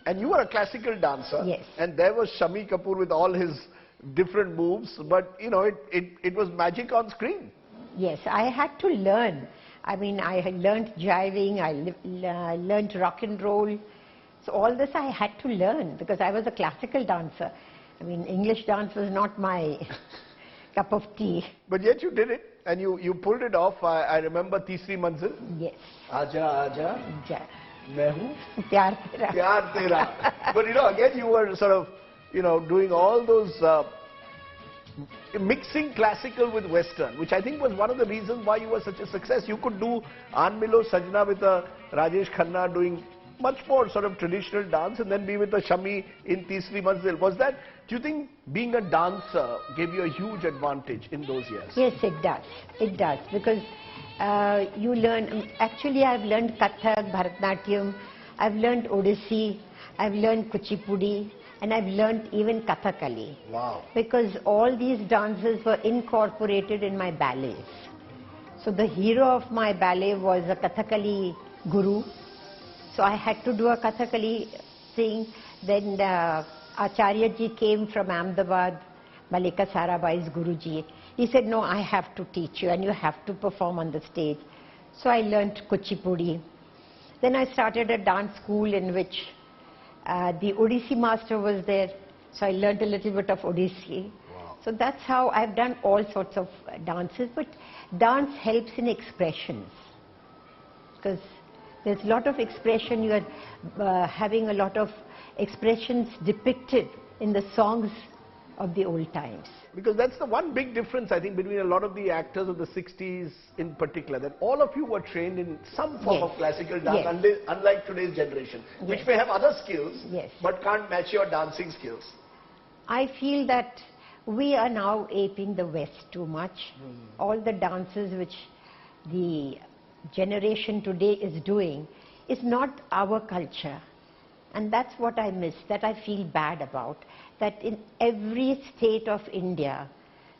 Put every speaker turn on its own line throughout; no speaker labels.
And you were a classical dancer.
Yes.
And there was Shammi Kapoor with all his different moves. But, you know, it was magic on screen.
Yes, I had to learn. I mean, I had learned jiving, I learned rock and roll. So all this I had to learn because I was a classical dancer. I mean, English dance was not my cup of tea.
But yet you did it and you pulled it off. I remember Teesri Manzil.
Yes.
Aja, Aja,
Ja.
Main Hoon,
Pyar Tera.
Pyar Tera. But you know, again you were sort of, you know, doing all those, mixing classical with Western, which I think was one of the reasons why you were such a success. You could do Aan Milo Sajna with Rajesh Khanna doing much more sort of traditional dance and then be with a Shammi in Teesri Manzil. Was that, do you think being a dancer gave you a huge advantage in those years?
Yes, it does. It does because you learn, actually I've learned Kathak, Bharatnatyam, I've learned Odissi, I've learned Kuchipudi, and I've learned even Kathakali.
Wow.
Because all these dances were incorporated in my ballets. So the hero of my ballet was a Kathakali guru. So I had to do a Kathakali thing. Then Acharya ji came from Ahmedabad, Malika Sarabai's Guruji. He said, no, I have to teach you and you have to perform on the stage. So I learned Kuchipudi. Then I started a dance school in which the Odissi master was there, so I learned a little bit of Odissi.
Wow.
So that's how I've done all sorts of dances, but dance helps in expressions. Because there's a lot of expression, you are having a lot of expressions depicted in the songs of the old times.
Because that's the one big difference, I think, between a lot of the actors of the 60s in particular, that all of you were trained in some form of classical dance, unlike today's generation, which may have other skills, but can't match your dancing skills.
I feel that we are now aping the West too much. All the dances which the generation today is doing is not our culture. And that's what I miss, that I feel bad about. That in every state of India,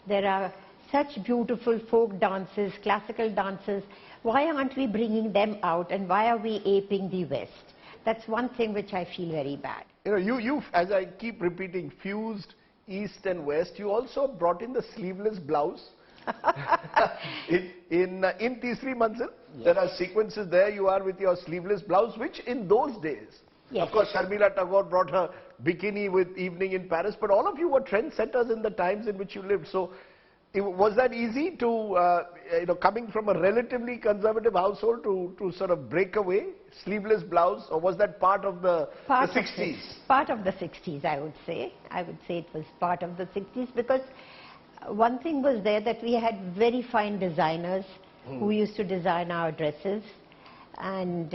there are such beautiful folk dances, classical dances. Why aren't we bringing them out and why are we aping the West? That's one thing which I feel very bad.
You know, you as I keep repeating, fused East and West. You also brought in the sleeveless blouse. in Teesri Manzil, there are sequences there. You are with your sleeveless blouse, which in those days, of course, Sharmila Tagore brought her bikini with Evening in Paris, but all of you were trendsetters in the times in which you lived. So, was that easy to, coming from a relatively conservative household to sort of break away, sleeveless blouse, or was that part of the 60s?
Part of the 60s, I would say. I would say it was part of the 60s because one thing was there that we had very fine designers who used to design our dresses, and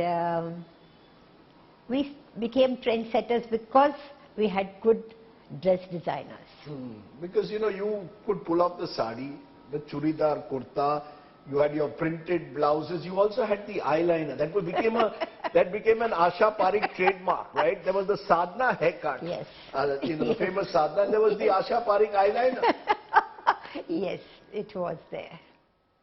we became trendsetters because we had good dress designers.
Because you know, you could pull off the sari, the churidar kurta, you had your printed blouses, you also had the eyeliner. That became an Asha Parekh trademark, right? There was the sadhana haircut, the famous sadhana, and there was the Asha Parekh eyeliner.
Yes, it was there.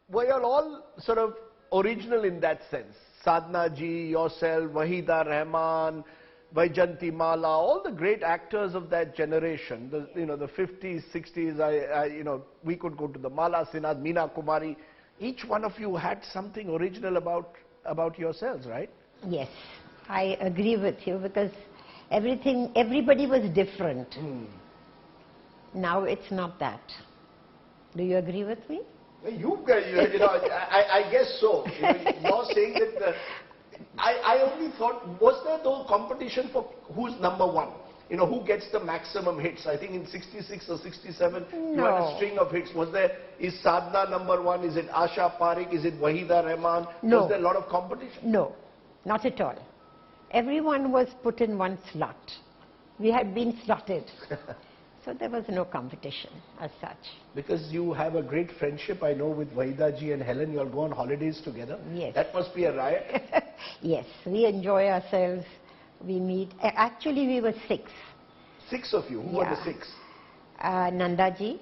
Were you all sort of original in that sense? Sadhana ji, yourself, Wahida Rahman, Vaijanti Mala, all the great actors of that generation, the 50s, 60s, we could go to the Mala Sinha, Meena Kumari. Each one of you had something original about yourselves, right?
Yes, I agree with you because everybody was different. Now it's not that. Do you agree with me?
I guess so. You're saying that I only thought, was there no competition for who's number one? Who gets the maximum hits? I think in 66 or 67, you had a string of hits. Is Sadhana number one? Is it Asha Parekh? Is it Wahida Rahman?
No.
Was there a lot of competition?
No, not at all. Everyone was put in one slot. We had been slotted. So there was no competition as such.
Because you have a great friendship, I know, with Wahida ji and Helen. You all go on holidays together.
Yes.
That must be a riot.
Yes, we enjoy ourselves. We meet. Actually, we were 6.
6 of you. Who were the 6?
Nandaji.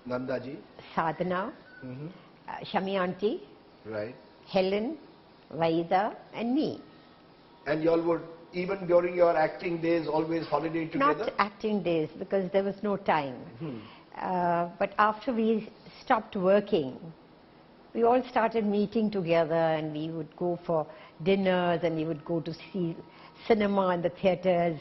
Nandaji.
Sadhana. Shammi auntie.
Right.
Helen, Vaida, and me.
And you all would even during your acting days, always holiday together?
Not acting days, because there was no time. But after we stopped working, we all started meeting together, and we would go for dinners, and we would go to see cinema in the theatres,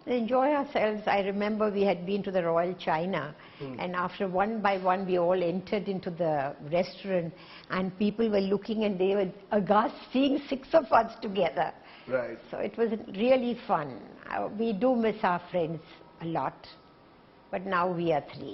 enjoy ourselves. I remember we had been to the Royal China, and after one by one we all entered into the restaurant, and people were looking and they were aghast seeing 6 of us together.
Right.
So it was really fun. We do miss our friends a lot, but now we are 3.